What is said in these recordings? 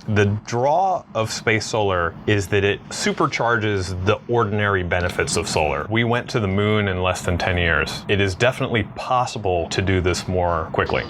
The draw of space solar is that it supercharges the ordinary benefits of solar. We went to the moon in less than 10 years. It is definitely possible to do this more quickly.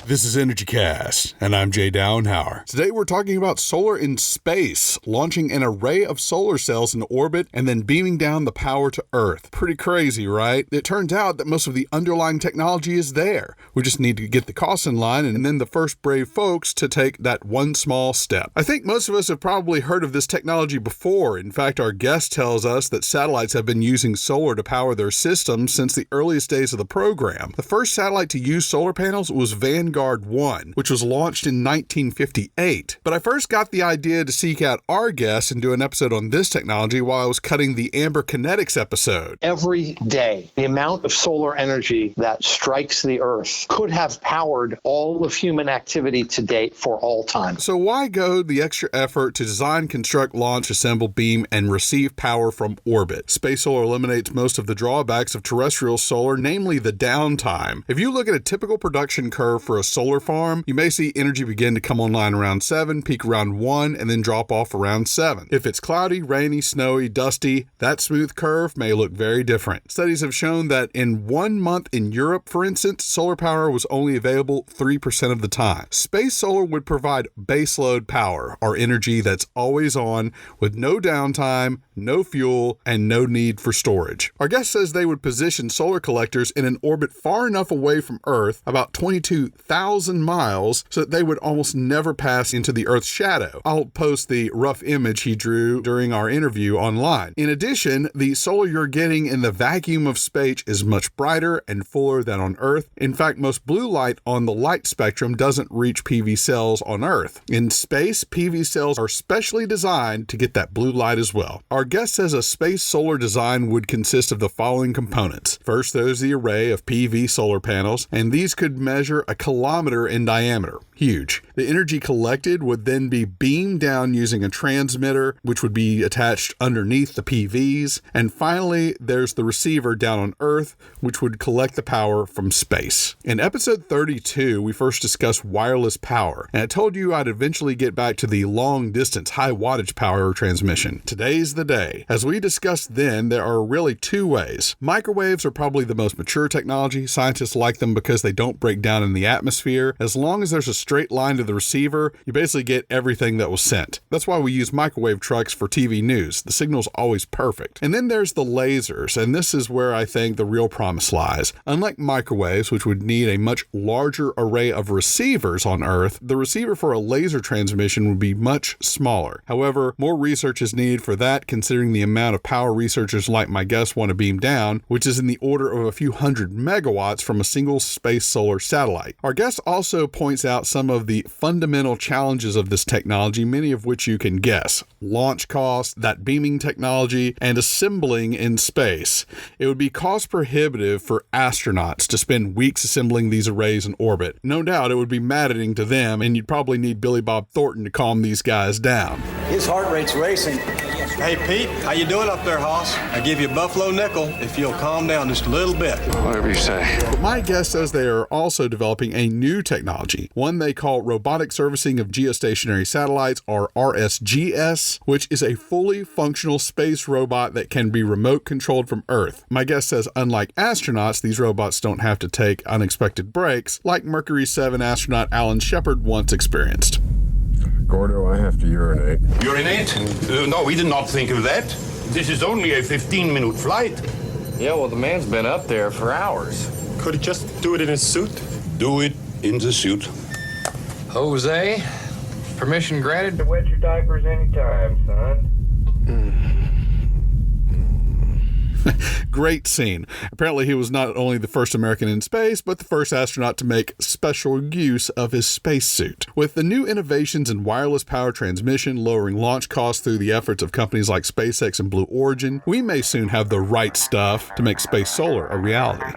This is EnergyCast, and I'm Jay Downhauer. Today we're talking about solar in space, launching an array of solar cells into orbit and then beaming down the power to Earth. Pretty crazy, right? It turns out that most of the underlying technology is there. We just need to get the costs in line and then the first brave folks to take that one small step. I think most of us have probably heard of this technology before. In fact, our guest tells us that satellites have been using solar to power their systems since the earliest days of the program. The first satellite to use solar panels was Vanguard 1, which was launched in 1958. But I first got the idea to seek out our guest and do an episode on this technology while I was cutting the Amber Kinetics episode. Every day, the amount of solar energy that strikes the Earth could have powered all of human activity to date for all time. So why go the extra effort to design, construct, launch, assemble, beam, and receive power from orbit? Space solar eliminates most of the drawbacks of terrestrial solar, namely the downtime. If you look at a typical production curve for a solar farm, you may see energy begin to come online around 7, peak around 1, and then drop off around 7. If it's cloudy, rainy, snowy, dusty, that smooth curve may look very different. Studies have shown that in 1 month in Europe, for instance, solar power was only available 3% of the time. Space solar would provide baseload power, or energy that's always on, with no downtime, no fuel, and no need for storage. Our guest says they would position solar collectors in an orbit far enough away from Earth, about 22,000 miles, so that they would almost never pass into the Earth's shadow. I'll post the rough image he drew during our interview online. In addition, the solar you're getting in the vacuum of space is much brighter and fuller than on Earth. In fact, most blue light on the light spectrum doesn't reach PV cells on Earth. In space, PV cells are specially designed to get that blue light as well. Our guest says a space solar design would consist of the following components. First, there's the array of PV solar panels, and these could measure a kilometer in diameter. Huge. The energy collected would then be beamed down using a transmitter, which would be attached underneath the PVs. And finally, there's the receiver down on Earth, which would collect the power from space. In episode 32, we first discussed wireless power, and I told you I'd eventually get back to the long-distance, high-wattage power transmission. Today's the day. As we discussed then, there are really two ways. Microwaves are probably the most mature technology. Scientists like them because they don't break down in the atmosphere. As long as there's a straight line to the receiver, you basically get everything that was sent. That's why we use microwave trucks for TV news. The signal's always perfect. And then there's the lasers, and this is where I think the real promise lies. Unlike microwaves, which would need a much larger array of receivers on Earth, the receiver for a laser transmission would be much smaller. However, more research is needed for that, considering the amount of power researchers like my guests want to beam down, which is in the order of a few hundred megawatts from a single space solar satellite. Our guest also points out some of the fundamental challenges of this technology, many of which you can guess. Launch costs, that beaming technology, and assembling in space. It would be cost prohibitive for astronauts to spend weeks assembling these arrays in orbit. No doubt it would be maddening to them, and you'd probably need Billy Bob Thornton to calm these guys down. His heart rate's racing. Hey, Pete, how you doing up there, Hoss? I give you a buffalo nickel if you'll calm down just a little bit. Whatever you say. But my guest says they are also developing a new technology, one they call robotic servicing of geostationary satellites, or RSGS, which is a fully functional space robot that can be remote controlled from Earth. My guest says unlike astronauts, these robots don't have to take unexpected breaks like Mercury 7 astronaut Alan Shepard once experienced. Gordo, I have to urinate. Urinate? No, we did not think of that. This is only a 15-minute flight. Yeah, well, the man's been up there for hours. Could he just do it in his suit? Do it in the suit. Jose, permission granted to wet your diapers anytime, son. Great scene. Apparently he was not only the first American in space, but the first astronaut to make special use of his spacesuit. With the new innovations in wireless power transmission lowering launch costs through the efforts of companies like SpaceX and Blue Origin, we may soon have the right stuff to make space solar a reality.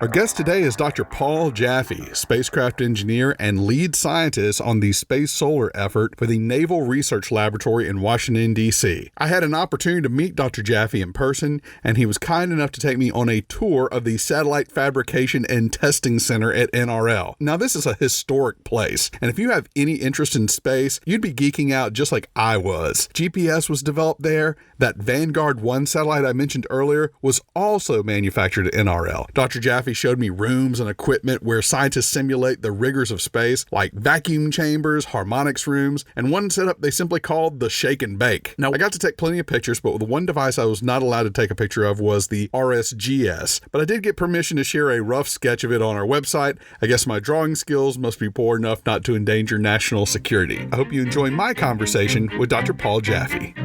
Our guest today is Dr. Paul Jaffe, spacecraft engineer and lead scientist on the space solar effort for the Naval Research Laboratory in Washington, D.C. I had an opportunity to meet Dr. Jaffe in person, and he was kind enough to take me on a tour of the Satellite Fabrication and Testing Center at NRL. Now, this is a historic place, and if you have any interest in space, you'd be geeking out just like I was. GPS was developed there. That Vanguard 1 satellite I mentioned earlier was also manufactured at NRL. Dr. Jaffe showed me rooms and equipment where scientists simulate the rigors of space, like vacuum chambers, harmonics rooms, and one setup they simply called the shake and bake. Now, I got to take plenty of pictures, but the one device I was not allowed to take a picture of was the RSGS, but I did get permission to share a rough sketch of it on our website. I guess my drawing skills must be poor enough not to endanger national security. I hope you enjoy my conversation with Dr. Paul Jaffe.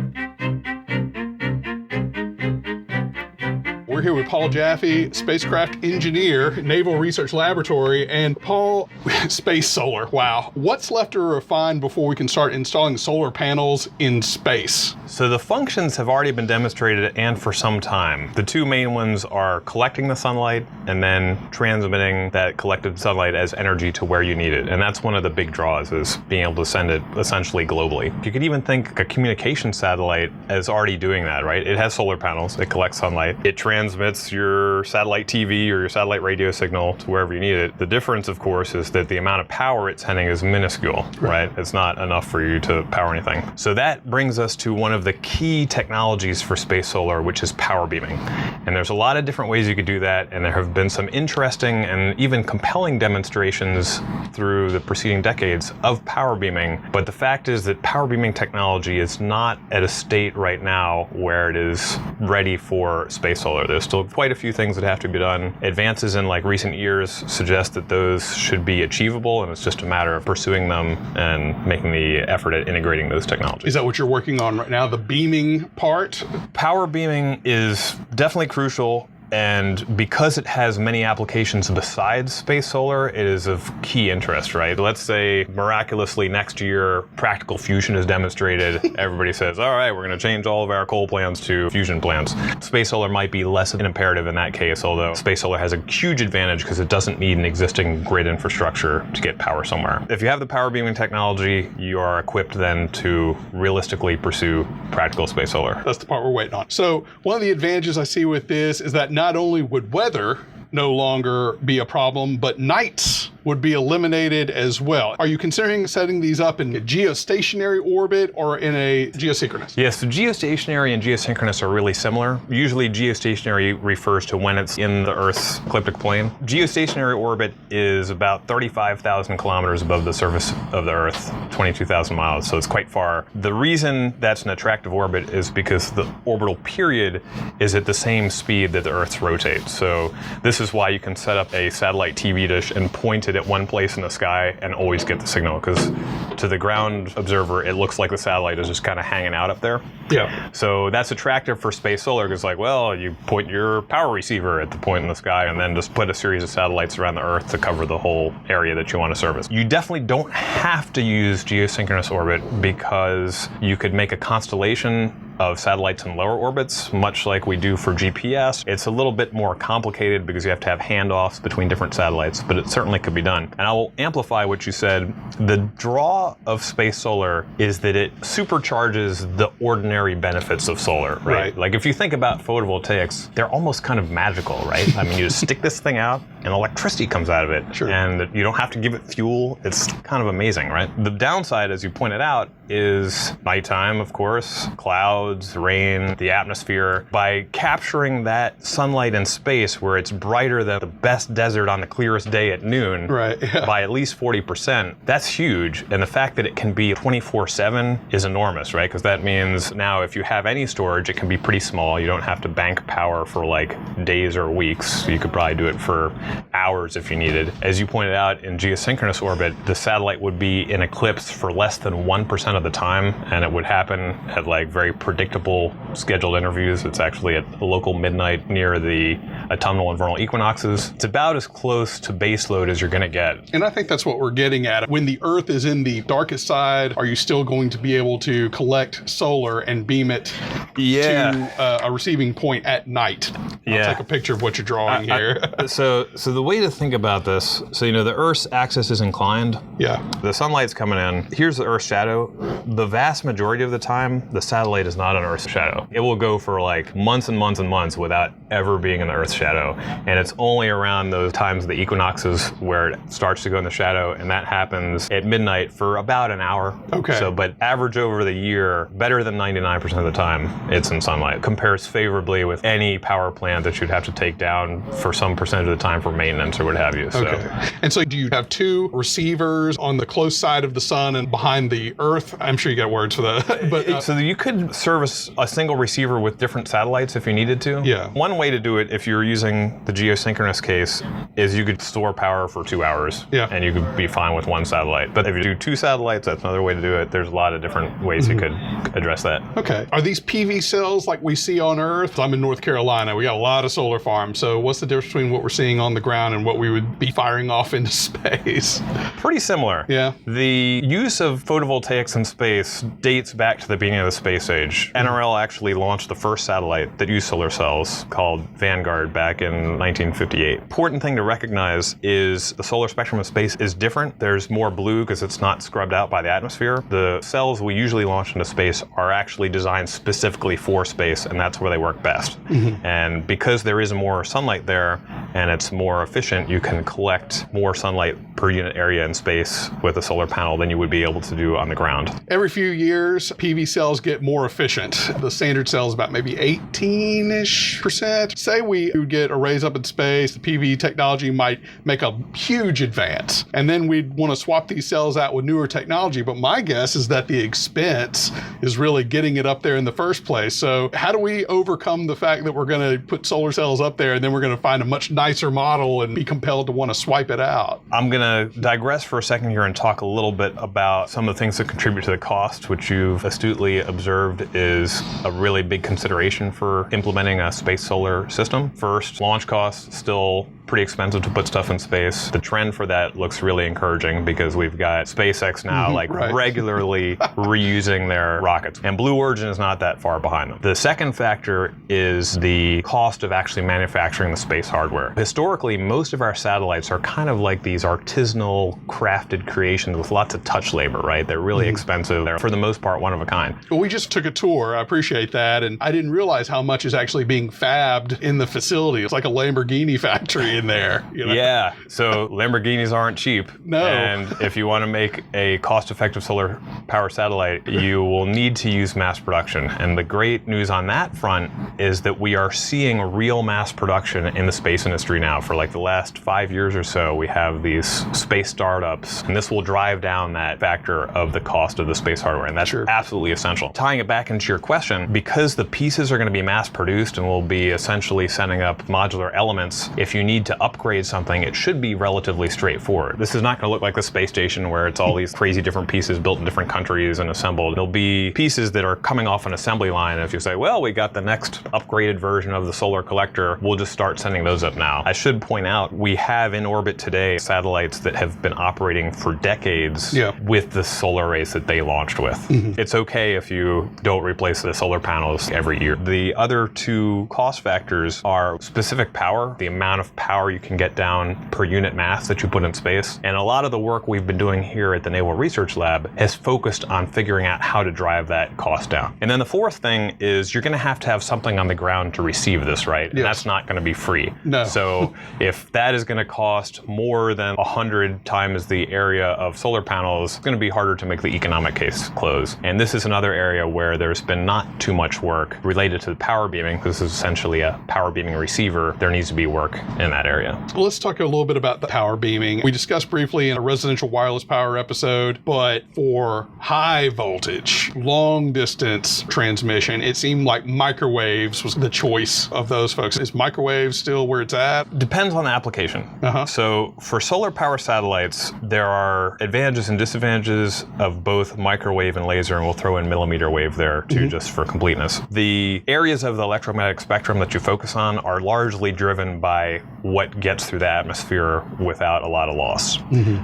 We're here with Paul Jaffe, spacecraft engineer, Naval Research Laboratory, and Paul, space solar. Wow. What's left to refine before we can start installing solar panels in space? So the functions have already been demonstrated, and for some time. The two main ones are collecting the sunlight and then transmitting that collected sunlight as energy to where you need it. And that's one of the big draws, is being able to send it essentially globally. You could even think a communication satellite as already doing that, right? It has solar panels, it collects sunlight, it transmits your satellite TV or your satellite radio signal to wherever you need it. The difference, of course, is that the amount of power it's sending is minuscule, right? It's not enough for you to power anything. So that brings us to one of the key technologies for space solar, which is power beaming. And there's a lot of different ways you could do that, and there have been some interesting and even compelling demonstrations through the preceding decades of power beaming. But the fact is that power beaming technology is not at a state right now where it is ready for space solar. There's still quite a few things that have to be done. Advances in like recent years suggest that those should be achievable, and it's just a matter of pursuing them and making the effort at integrating those technologies. Is that what you're working on right now, the beaming part? Power beaming is definitely crucial. And because it has many applications besides space solar, it is of key interest, right? Let's say miraculously next year, practical fusion is demonstrated. Everybody says, all right, we're going to change all of our coal plants to fusion plants. Space solar might be less an imperative in that case, although space solar has a huge advantage because it doesn't need an existing grid infrastructure to get power somewhere. If you have the power beaming technology, you are equipped then to realistically pursue practical space solar. That's the part we're waiting on. So one of the advantages I see with this is that not only would weather no longer be a problem, but nights would be eliminated as well. Are you considering setting these up in a geostationary orbit or in a geosynchronous? Yes, so geostationary and geosynchronous are really similar. Usually geostationary refers to when it's in the Earth's ecliptic plane. Geostationary orbit is about 35,000 kilometers above the surface of the Earth, 22,000 miles, so it's quite far. The reason that's an attractive orbit is because the orbital period is at the same speed that the Earth's rotates. So this is why you can set up a satellite TV dish and point it at one place in the sky and always get the signal, because to the ground observer, it looks like the satellite is just kind of hanging out up there. Yeah. So that's attractive for space solar, because like, well, you point your power receiver at the point in the sky and then just put a series of satellites around the Earth to cover the whole area that you want to service. You definitely don't have to use geosynchronous orbit, because you could make a constellation of satellites in lower orbits, much like we do for GPS. It's a little bit more complicated because you have to have handoffs between different satellites, but it certainly could be done. And I will amplify what you said. The draw of space solar is that it supercharges the ordinary benefits of solar, right? Like if you think about photovoltaics, they're almost kind of magical, right? I mean, you just stick this thing out and electricity comes out of it. Sure. And you don't have to give it fuel. It's kind of amazing, right? The downside, as you pointed out, is nighttime, of course, clouds, clouds, rain, the atmosphere. By capturing that sunlight in space where it's brighter than the best desert on the clearest day at noon Right, yeah. by at least 40%, that's huge. And the fact that it can be 24/7 is enormous, right? Because that means now if you have any storage, it can be pretty small. You don't have to bank power for like days or weeks. You could probably do it for hours if you needed. As you pointed out, in geosynchronous orbit, the satellite would be in eclipse for less than 1% of the time, and it would happen at like very predictable scheduled interviews. It's actually at local midnight near the autumnal and vernal equinoxes. It's about as close to baseload as you're going to get. And I think that's what we're getting at. When the Earth is in the darkest side, are you still going to be able to collect solar and beam it to a receiving point at night? I'll take a picture of what you're drawing here. So the way to think about this, so the Earth's axis is inclined. Yeah. The sunlight's coming in. Here's the Earth's shadow. The vast majority of the time, the satellite is not in Earth's shadow. It will go for like months and months and months without ever being in the Earth's shadow. And it's only around those times, the equinoxes, where it starts to go in the shadow, and that happens at midnight for about an hour. Okay. So, but average over the year, better than 99% of the time, it's in sunlight. Compares favorably with any power plant that you'd have to take down for some percentage of the time for maintenance or what have you. So. Okay. And so do you have two receivers on the close side of the sun and behind the Earth? I'm sure you got words for that. But so you could service a single receiver with different satellites if you needed to. Yeah. One way to do it, if you're using the geosynchronous case, is you could store power for 2 hours. Yeah. And you could be fine with one satellite. But if you do 2 satellites, that's another way to do it. There's a lot of different ways you could address that. Okay. Are these PV cells like we see on Earth? I'm in North Carolina. We got a lot of solar farms. So what's the difference between what we're seeing on the ground and what we would be firing off into space? Pretty similar. Yeah. The use of photovoltaics in space dates back to the beginning of the space age. NRL actually launched the first satellite that used solar cells called Vanguard back in 1958. Important thing to recognize is the solar spectrum of space is different. There's more blue because it's not scrubbed out by the atmosphere. The cells we usually launch into space are actually designed specifically for space, and that's where they work best. And because there is more sunlight there and it's more efficient, you can collect more sunlight per unit area in space with a solar panel than you would be able to do on the ground. Every few years, PV cells get more efficient. The standard cell is about maybe 18-ish%. Say we would get arrays up in space, the PV technology might make a huge advance. And then we'd want to swap these cells out with newer technology. But my guess is that the expense is really getting it up there in the first place. So how do we overcome the fact that we're going to put solar cells up there and then we're going to find a much nicer model and be compelled to want to swipe it out? I'm going to digress for a second here and talk a little bit about some of the things that contribute to the cost, which you've astutely observed is a really big consideration for implementing a space solar system. First, launch costs still pretty expensive to put stuff in space. The trend for that looks really encouraging because we've got SpaceX now regularly reusing their rockets. And Blue Origin is not that far behind them. The second factor is the cost of actually manufacturing the space hardware. Historically, most of our satellites are kind of like these artisanal crafted creations with lots of touch labor, right? They're really expensive. They're, for the most part, one of a kind. Well, we just took a tour. I appreciate that. And I didn't realize how much is actually being fabbed in the facility. It's like a Lamborghini factory in there. Yeah. So Lamborghinis aren't cheap. No. And if you want to make a cost-effective solar power satellite, you will need to use mass production. And the great news on that front is that we are seeing real mass production in the space industry now. For like the last 5 years or so, we have these space startups, and this will drive down that factor of the cost of the space hardware. And that's absolutely essential. Tying it back into your question, because the pieces are going to be mass produced and we'll be essentially setting up modular elements, if you need to upgrade something, it should be relatively straightforward. This is not going to look like the space station where it's all these crazy different pieces built in different countries and assembled. There'll be pieces that are coming off an assembly line. And if you say, well, we got the next upgraded version of the solar collector, we'll just start sending those up now. I should point out, we have in orbit today satellites that have been operating for decades with the solar arrays that they launched with. It's okay if you don't replace the solar panels every year. The other two cost factors are specific power, the amount of power you can get down per unit mass that you put in space. And a lot of the work we've been doing here at the Naval Research Lab has focused on figuring out how to drive that cost down. And then the fourth thing is you're going to have something on the ground to receive this, right? And that's not going to be free. No. So if that is going to cost more than 100 times the area of solar panels, it's going to be harder to make the economic case close. And this is another area where there's there's been not too much work related to the power beaming. This is essentially a power beaming receiver. There needs to be work in that area. Well, let's talk a little bit about the power beaming. We discussed briefly in a residential wireless power episode, but for high voltage, long distance transmission, it seemed like microwaves was the choice of those folks. Is microwaves still where it's at? Depends on the application. Uh-huh. So for solar power satellites, there are advantages and disadvantages of both microwave and laser, and we'll throw in millimeter wave there too, just for completeness. The areas of the electromagnetic spectrum that you focus on are largely driven by what gets through the atmosphere without a lot of loss.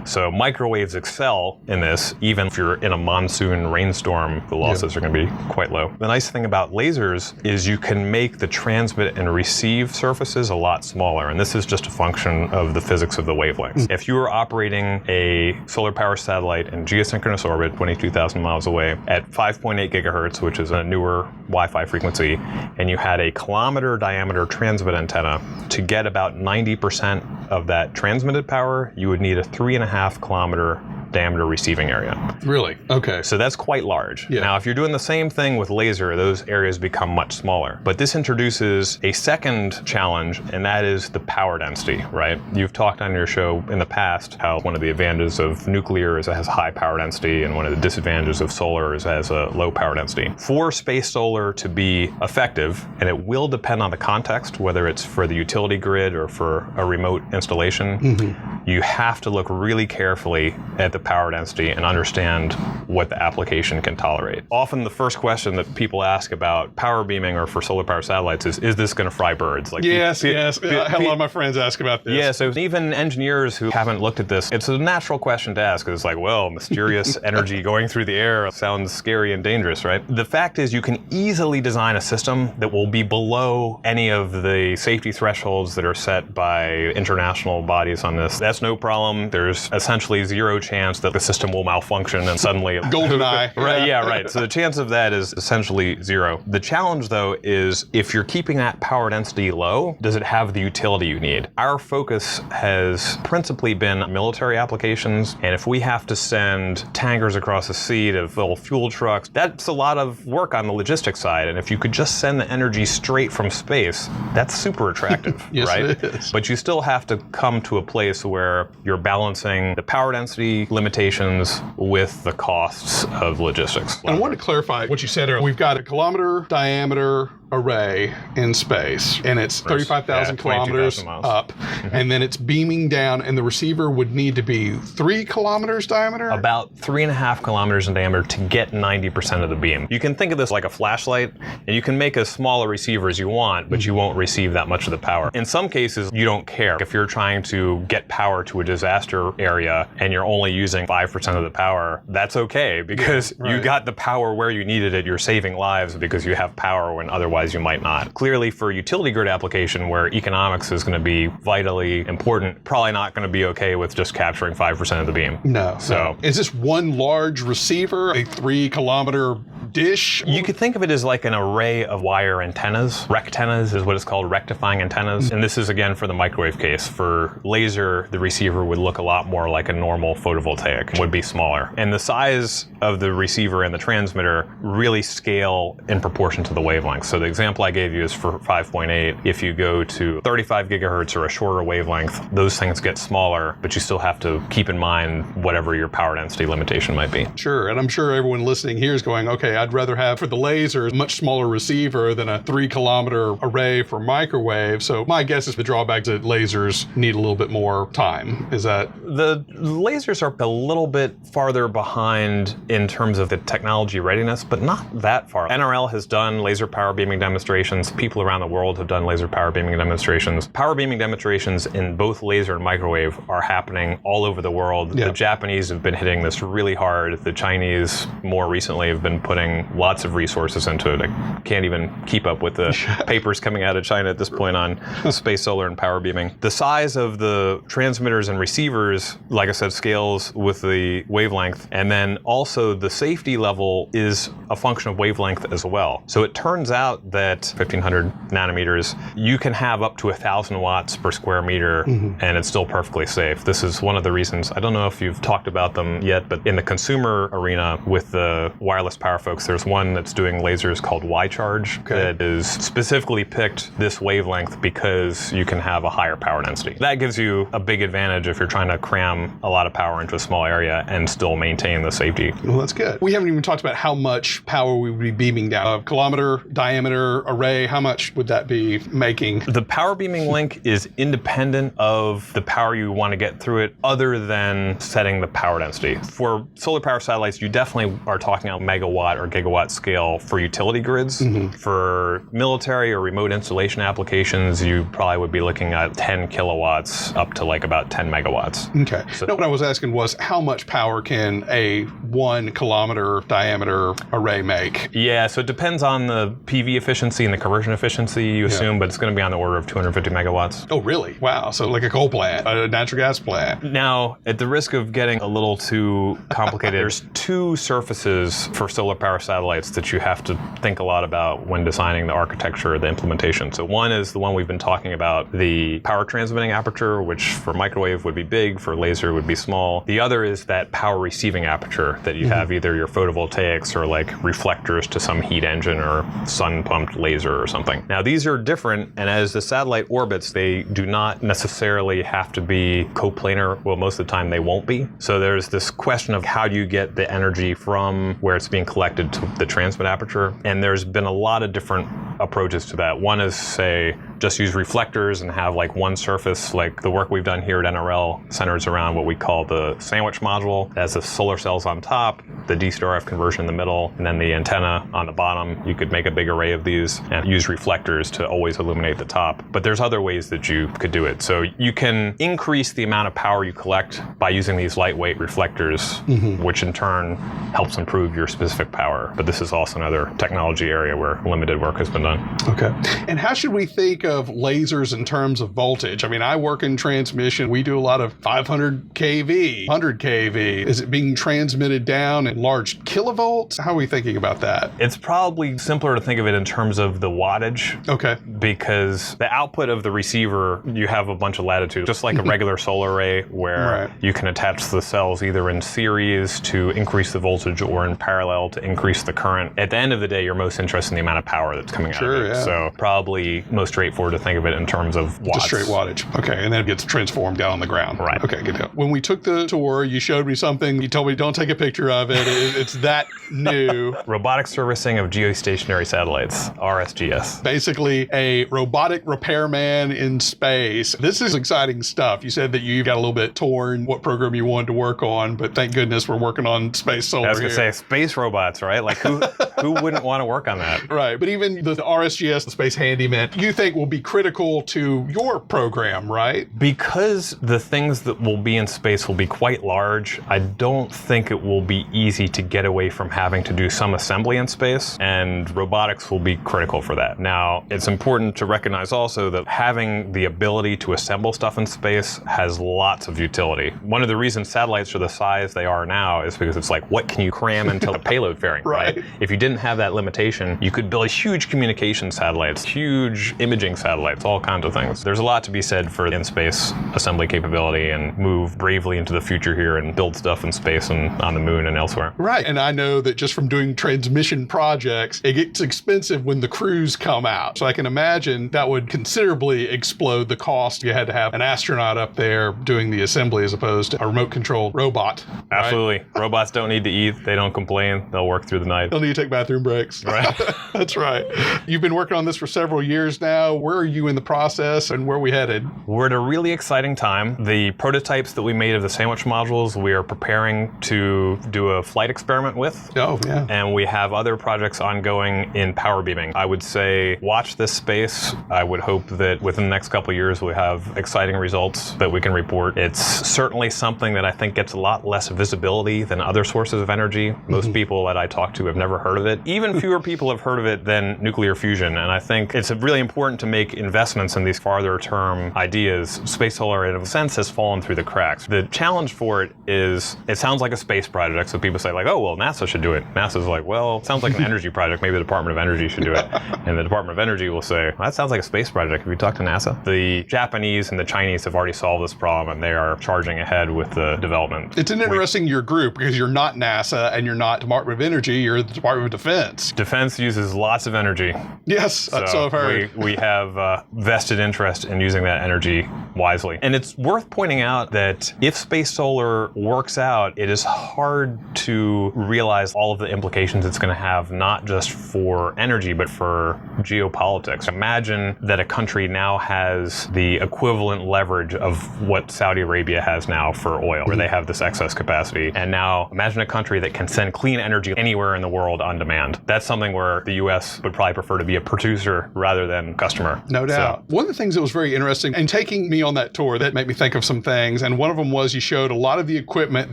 So microwaves excel in this, even if you're in a monsoon rainstorm, the losses are going to be quite low. The nice thing about lasers is you can make the transmit and receive surfaces a lot smaller, and this is just a function of the physics of the wavelengths. If you were operating a solar power satellite in geosynchronous orbit, 22,000 miles away, at 5.8 gigahertz, which is a newer Wi-Fi frequency, and you had a kilometer diameter transmit antenna, to get about 90% of that transmitted power, you would need a 3.5 kilometer diameter receiving area. Really? Okay. So that's quite large. Yeah. Now, if you're doing the same thing with laser, those areas become much smaller. But this introduces a second challenge, and that is the power density, right? You've talked on your show in the past how one of the advantages of nuclear is it has high power density, and one of the disadvantages of solar is it has a low power density. For space solar to be effective, and it will depend on the context, whether it's for the utility grid or for a remote installation, you have to look really carefully at the power density and understand what the application can tolerate. Often the first question that people ask about power beaming or for solar power satellites is this going to fry birds? Like Yes. I had a lot of my friends ask about this. Yeah, so even engineers who haven't looked at this, it's a natural question to ask. It's like, well, mysterious energy going through the air sounds scary and dangerous, right? The fact is you can easily design a system that will be below any of the safety thresholds that are set by international bodies on this. That's no problem. There's essentially zero chance that the system will malfunction and suddenly... GoldenEye. Right, yeah, right. So the chance of that is essentially zero. The challenge, though, is if you're keeping that power density low, does it have the utility you need? Our focus has principally been military applications, and if we have to send tankers across the sea to fill fuel trucks, that's a lot of work on the logistics side, and if you could just send the energy straight from space, that's super attractive, Yes, right? it is. But you still have to come to a place where you're balancing the power density limitations with the costs of logistics. And I want to clarify what you said earlier. We've got a kilometer diameter array in space, and it's 35,000 Yeah, kilometers 22,000 miles. up, and then it's beaming down, and the receiver would need to be 3 kilometers diameter? About 3.5 kilometers in diameter to get 90% of the beam. You can think of this like a flashlight, and you can make as small a receiver as you want, but you won't receive that much of the power. In some cases, you don't care. If you're trying to get power to a disaster area and you're only using 5% of the power, that's okay, because you got the power where you needed it. You're saving lives because you have power when otherwise you might not. Clearly, for utility grid application where economics is going to be vitally important, probably not going to be okay with just capturing 5% of the beam. No. So Is this one large receiver, a 3 kilometer dish? you could think of it as like an array of wire antennas. Rectennas is what it's called, rectifying antennas. And this is again for the microwave case. For laser, the receiver would look a lot more like a normal photovoltaic, would be smaller. And the size of the receiver and the transmitter really scale in proportion to the wavelength. So the example I gave you is for 5.8. If you go to 35 gigahertz or a shorter wavelength, those things get smaller, but you still have to keep in mind whatever your power density limitation might be. Sure, and I'm sure everyone listening here is going, okay, I'd rather have for the laser a much smaller receiver than a 3 kilometer array for microwave. So my guess is the drawback is that lasers need a little bit more time. Is that? The lasers are a little bit farther behind in terms of the technology readiness, but not that far. NRL has done laser power beaming demonstrations. People around the world have done laser power beaming demonstrations. Power beaming demonstrations in both laser and microwave are happening all over the world. Yeah. The Japanese have been hitting this really hard. The Chinese more recently have been putting lots of resources into it. I can't even keep up with the papers coming out of China at this point on space solar and power beaming. The size of the transmitters and receivers, like I said, scales with the wavelength, and then also the safety level is a function of wavelength as well. So it turns out that 1500 nanometers, you can have up to 1,000 watts per square meter, and it's still perfectly safe. This is one of the reasons, I don't know if you've talked about them yet, but in the consumer arena with the wireless power folks, folks. There's one that's doing lasers called Y-Charge that is specifically picked this wavelength because you can have a higher power density. That gives you a big advantage if you're trying to cram a lot of power into a small area and still maintain the safety. Well, that's good. We haven't even talked about how much power we would be beaming down. A kilometer diameter array, how much would that be making? The power beaming link is independent of the power you want to get through it, other than setting the power density. For solar power satellites, you definitely are talking about megawatt or gigawatt scale for utility grids. For military or remote installation applications, you probably would be looking at 10 kilowatts up to like about 10 megawatts. Okay. So what I was asking was, how much power can a 1 kilometer diameter array make? Yeah, so it depends on the PV efficiency and the conversion efficiency you assume, but it's going to be on the order of 250 megawatts. Oh, really? Wow. So like a coal plant, a natural gas plant. Now, at the risk of getting a little too complicated, there's two surfaces for solar power satellites that you have to think a lot about when designing the architecture or the implementation. So one is the one we've been talking about, the power transmitting aperture, which for microwave would be big, for laser would be small. The other is that power receiving aperture that you have either your photovoltaics or like reflectors to some heat engine or sun pumped laser or something. Now these are different, and as the satellite orbits, they do not necessarily have to be coplanar. Well, most of the time they won't be. So there's this question of how do you get the energy from where it's being collected to the transmit aperture, and there's been a lot of different approaches to that. One is, say, just use reflectors and have like one surface. Like the work we've done here at NRL centers around what we call the sandwich module. It has the solar cells on top, the DC to RF conversion in the middle, and then the antenna on the bottom. You could make a big array of these and use reflectors to always illuminate the top. But there's other ways that you could do it. So you can increase the amount of power you collect by using these lightweight reflectors, which in turn helps improve your specific power. But this is also another technology area where limited work has been done. Okay. And how should we think of lasers in terms of voltage? I mean, I work in transmission. We do a lot of 500 kV, 100 kV. Is it being transmitted down in large kilovolts? How are we thinking about that? It's probably simpler to think of it in terms of the wattage. Okay. Because the output of the receiver, you have a bunch of latitude, just like a regular solar array where you can attach the cells either in series to increase the voltage or in parallel to increase the current. At the end of the day, you're most interested in the amount of power that's coming out of it. Yeah. So probably most straightforward to think of it in terms of watts. Just straight wattage. Okay. And then it gets transformed down on the ground. Right. Okay, good deal. When we took the tour, you showed me something. You told me don't take a picture of it. It's that new. Robotic servicing of geostationary satellites, RSGS. Basically a robotic repairman in space. This is exciting stuff. You said that you got a little bit torn what program you wanted to work on, but thank goodness we're working on space solar. I was going to say space robots, right? Like who wouldn't want to work on that? Right. But even the RSGS, the Space Handyman, you think will be critical to your program, right? Because the things that will be in space will be quite large, I don't think it will be easy to get away from having to do some assembly in space, and robotics will be critical for that. Now, it's important to recognize also that having the ability to assemble stuff in space has lots of utility. One of the reasons satellites are the size they are now is because it's like, what can you cram into a payload fairing, right? If you didn't have that limitation, you could build huge communication satellites, huge imaging satellites, all kinds of things. There's a lot to be said for in-space assembly capability and move bravely into the future here and build stuff in space and on the moon and elsewhere. Right. And I know that just from doing transmission projects, it gets expensive when the crews come out. So I can imagine that would considerably explode the cost. You had to have an astronaut up there doing the assembly as opposed to a remote control robot. Absolutely. Right? Robots don't need to eat. They don't complain. They'll work through the night. They'll need to take bathroom breaks. Right. That's right. You've been working on this for several years now. Where are you in the process and where are we headed? We're at a really exciting time. The prototypes that we made of the sandwich modules, we are preparing to do a flight experiment with. Oh, yeah. And we have other projects ongoing in power beaming. I would say watch this space. I would hope that within the next couple of years we'll have exciting results that we can report. It's certainly something that I think gets a lot less visibility than other sources of energy. Most people that I talk to have never heard of it. Even fewer people have heard of it than nuclear fusion. And I think it's really important to make investments in these farther term ideas. Space solar, in a sense, has fallen through the cracks. The challenge for it is, it sounds like a space project. So people say like, oh, well, NASA should do it. NASA's like, well, it sounds like an energy project. Maybe the Department of Energy should do it. And the Department of Energy will say, well, that sounds like a space project. Have you talked to NASA? The Japanese and the Chinese have already solved this problem, and they are charging ahead with the development. It's an interesting your group because you're not NASA and you're not Department of Energy. You're the Department of defense. Defense uses lots of energy. Yes, so I've heard. We have vested interest in using that energy wisely. And it's worth pointing out that if space solar works out, it is hard to realize all of the implications it's going to have, not just for energy, but for geopolitics. Imagine that a country now has the equivalent leverage of what Saudi Arabia has now for oil, where they have this excess capacity. And now imagine a country that can send clean energy anywhere in the world on demand. That's something where the U.S. would probably prefer to be a producer rather than customer. No doubt. One of the things that was very interesting in taking me on that tour that made me think of some things, and one of them was you showed a lot of the equipment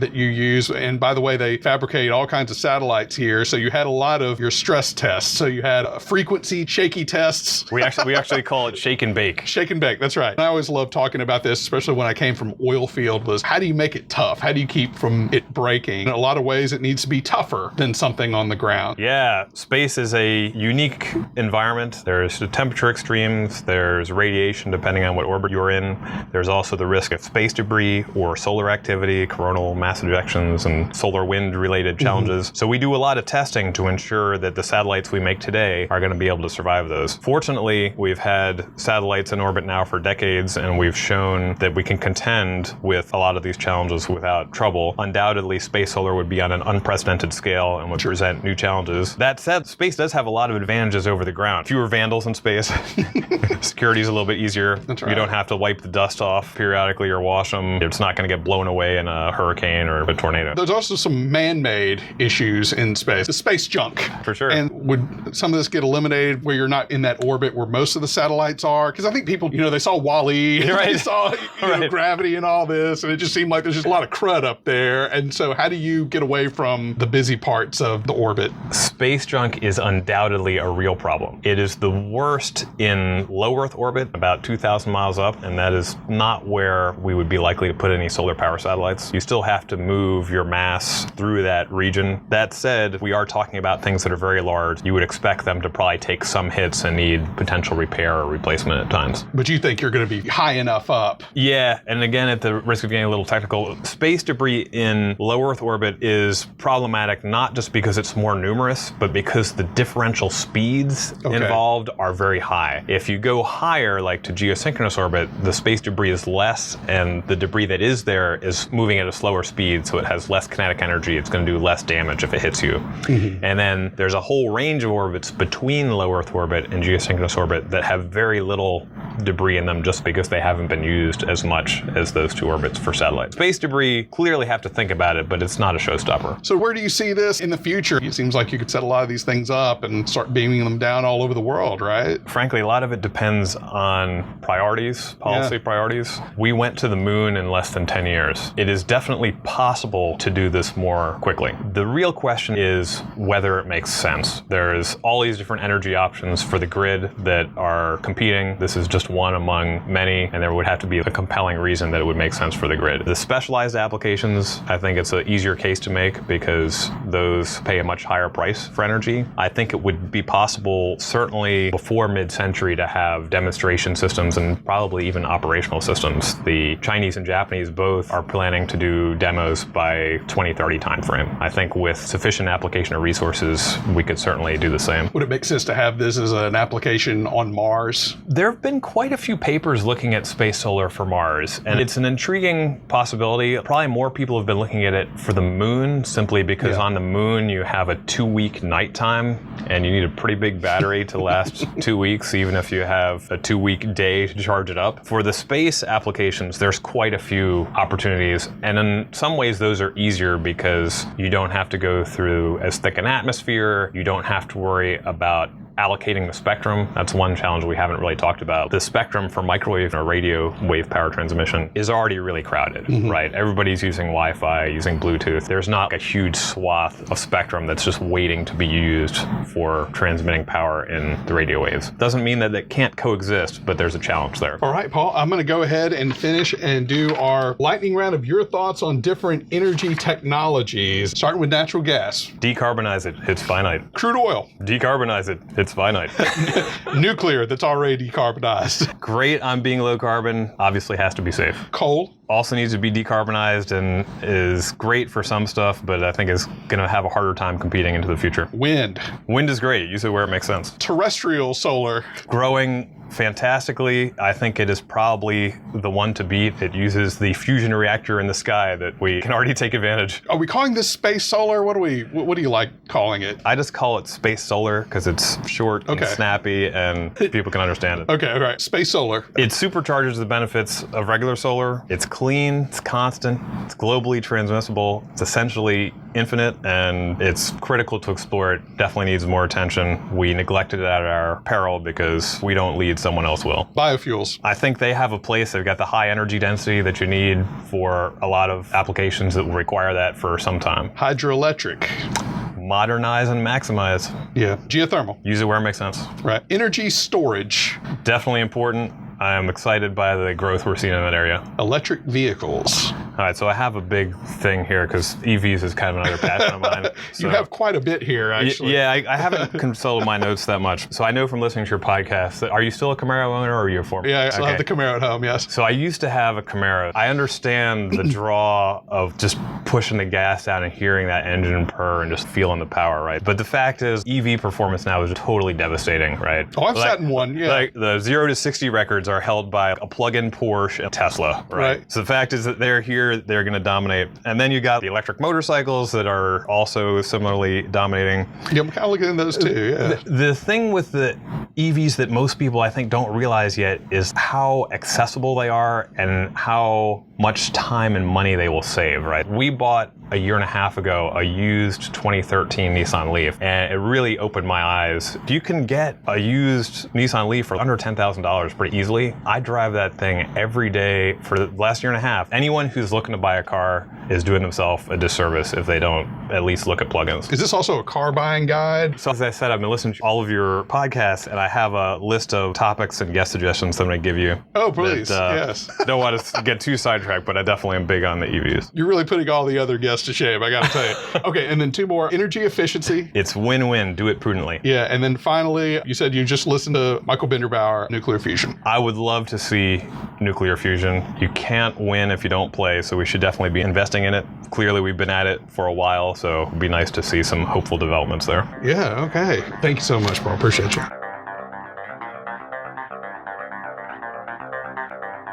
that you use. And by the way, they fabricate all kinds of satellites here. So you had a lot of your stress tests. So you had frequency, shaky tests. We actually call it shake and bake. Shake and bake, that's right. And I always love talking about this, especially when I came from oil field, was how do you make it tough? How do you keep from it breaking? In a lot of ways, it needs to be tougher than something on the ground. Yeah, space is a unique environment. There's the temperature extremes, there's radiation depending on what orbit you're in. There's also the risk of space debris or solar activity, coronal mass ejections, and solar wind related challenges. So we do a lot of testing to ensure that the satellites we make today are going to be able to survive those. Fortunately, we've had satellites in orbit now for decades, and we've shown that we can contend with a lot of these challenges without trouble. Undoubtedly, space solar would be on an unprecedented scale and would present new challenges. That said, space does have a lot of advantages over the ground. Fewer vandals in space. Security is a little bit easier. That's right. You don't have to wipe the dust off periodically or wash them. It's not going to get blown away in a hurricane or a tornado. There's also some man-made issues in space. The space junk. For sure. And would some of this get eliminated where you're not in that orbit where most of the satellites are? Because I think people, they saw WALL-E, Right. they saw Right. gravity and all this, and it just seemed like there's just a lot of crud up there. And so how do you get away from the busy parts of the orbit? Space junk is undoubtedly a real problem. It is the worst in low Earth orbit, about 2,000 miles up, and that is not where we would be likely to put any solar power satellites. You still have to move your mass through that region. That said, we are talking about things that are very large. You would expect them to probably take some hits and need potential repair or replacement at times. But you think you're going to be high enough up? Yeah, and again, at the risk of getting a little technical, space debris in low Earth orbit is problematic not just because it's more numerous, but because the differential speeds involved are very high. If you go higher, like to geosynchronous orbit, the space debris is less, and the debris that is there is moving at a slower speed, so it has less kinetic energy. It's going to do less damage if it hits you. And then there's a whole range of orbits between low Earth orbit and geosynchronous orbit that have very little debris in them just because they haven't been used as much as those two orbits for satellites. Space debris, clearly have to think about it, but it's not a showstopper. So where do you see this in the future? It seems like you could set a lot of these things up and start beaming them down all over the world, right? Frankly, a lot of it depends on priorities, policy priorities. We went to the moon in less than 10 years. It is definitely possible to do this more quickly. The real question is whether it makes sense. There's all these different energy options for the grid that are competing. This is just one among many, and there would have to be a compelling reason that it would make sense for the grid. The specialized applications, I think it's an easier case to make because those pay a much higher price for energy. I think it would be possible, certainly before mid-century, to have demonstration systems and probably even operational systems. The Chinese and Japanese both are planning to do demos by 2030 timeframe. I think with sufficient application of resources, we could certainly do the same. Would it make sense to have this as an application on Mars? There have been quite a few papers looking at space solar for Mars, and it's an intriguing possibility. Probably more people have been looking at it for the moon, simply because on the moon you have a 2-week nighttime, and you need a pretty big battery to last 2 weeks, even if you have a 2-week day to charge it up. For the space applications, there's quite a few opportunities, and in some ways those are easier because you don't have to go through as thick an atmosphere, you don't have to worry about allocating the spectrum. That's one challenge we haven't really talked about. The spectrum for microwave or radio wave power transmission is already really crowded, right? Everybody's using Wi-Fi, using Bluetooth. There's not a huge swath of spectrum that's just waiting to be used for transmitting power in the radio waves. Doesn't mean that it can't coexist, but there's a challenge there. All right, Paul, I'm going to go ahead and finish and do our lightning round of your thoughts on different energy technologies, starting with natural gas. Decarbonize it, it's finite. Crude oil. Decarbonize it, it's finite. Nuclear, that's already decarbonized. Great on being low carbon, obviously has to be safe. Coal. also needs to be decarbonized and is great for some stuff, but I think is going to have a harder time competing into the future. Wind. Wind is great. Use it where it makes sense. Terrestrial solar. Growing fantastically. I think it is probably the one to beat. It uses the fusion reactor in the sky that we can already take advantage. Are we calling this space solar? What do you like calling it? I just call it space solar because it's short and snappy and people can understand it. Okay, all right. Space solar. It supercharges the benefits of regular solar. It's clean, it's constant, it's globally transmissible, it's essentially infinite, and it's critical to explore it. Definitely needs more attention. We neglected it at our peril because we don't lead, someone else will. Biofuels. I think they have a place. They've got the high energy density that you need for a lot of applications that will require that for some time. Hydroelectric. Modernize and maximize. Yeah. Geothermal. Use it where it makes sense. Right. Energy storage. Definitely important. I am excited by the growth we're seeing in that area. Electric vehicles. All right, so I have a big thing here because EVs is kind of another passion of mine. So, you have quite a bit here, actually. Yeah, I haven't consulted my notes that much. So I know from listening to your podcast, that, are you still a Camaro owner or are you a former? Yeah, I still have the Camaro at home, yes. So I used to have a Camaro. I understand the draw of just pushing the gas down and hearing that engine purr and just feeling the power, right? But the fact is, EV performance now is totally devastating, right? Oh, I've sat in one, yeah. Like the 0 to 60 records are held by a plug-in Porsche and Tesla, right? So the fact is that they're here, they're going to dominate. And then you got the electric motorcycles that are also similarly dominating. Yeah, I'm kind of looking at those too, yeah. The thing with the EVs that most people I think don't realize yet is how accessible they are and how much time and money they will save, right? We bought a year and a half ago a used 2013 Nissan Leaf, and it really opened my eyes. You can get a used Nissan Leaf for under $10,000 pretty easily. I drive that thing every day for the last year and a half. Anyone who's looking to buy a car is doing themselves a disservice if they don't at least look at plugins. Is this also a car buying guide? So as I said, I've been listening to all of your podcasts, and I have a list of topics and guest suggestions that I'm going to give you. Oh, please, yes. Don't want to get too sidetracked, but I definitely am big on the EVs. You're really putting all the other guests to shame, I got to tell you. Okay, and then two more. Energy efficiency. It's win-win. Do it prudently. Yeah, and then finally, you said you just listened to Michael Binderbauer, nuclear fusion. I would love to see nuclear fusion. You can't win if you don't play, so we should definitely be investing in it. Clearly, we've been at it for a while, so it'd be nice to see some hopeful developments there. Yeah, okay. Thank you so much, Paul. Appreciate you.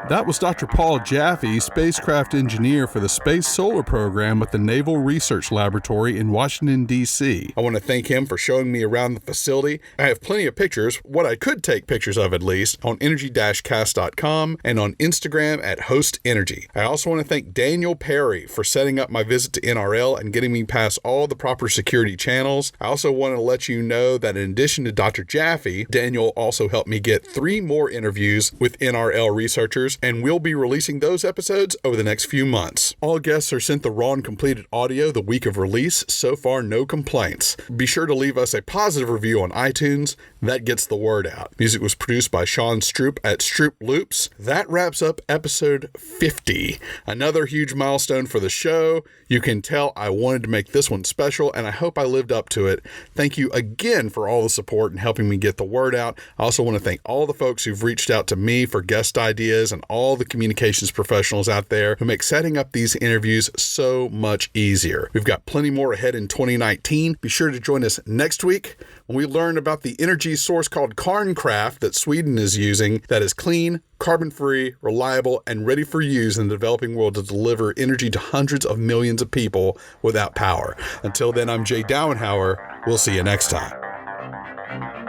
That was Dr. Paul Jaffe, spacecraft engineer for the Space Solar Program at the Naval Research Laboratory in Washington, D.C. I want to thank him for showing me around the facility. I have plenty of pictures, what I could take pictures of at least, on energy-cast.com and on Instagram at Host Energy. I also want to thank Daniel Perry for setting up my visit to NRL and getting me past all the proper security channels. I also want to let you know that in addition to Dr. Jaffe, Daniel also helped me get 3 more interviews with NRL researchers, and we'll be releasing those episodes over the next few months. All guests are sent the raw and completed audio the week of release. So far, no complaints. Be sure to leave us a positive review on iTunes. That gets the word out. Music was produced by Sean Stroop at Stroop Loops. That wraps up episode 50. Another huge milestone for the show. You can tell I wanted to make this one special, and I hope I lived up to it. Thank you again for all the support and helping me get the word out. I also want to thank all the folks who've reached out to me for guest ideas and all the communications professionals out there who make setting up these interviews so much easier. We've got plenty more ahead in 2019. Be sure to join us next week when we learn about the energy source called Karnkraft that Sweden is using that is clean, carbon-free, reliable, and ready for use in the developing world to deliver energy to hundreds of millions of people without power. Until then, I'm Jay Dowenhauer. We'll see you next time.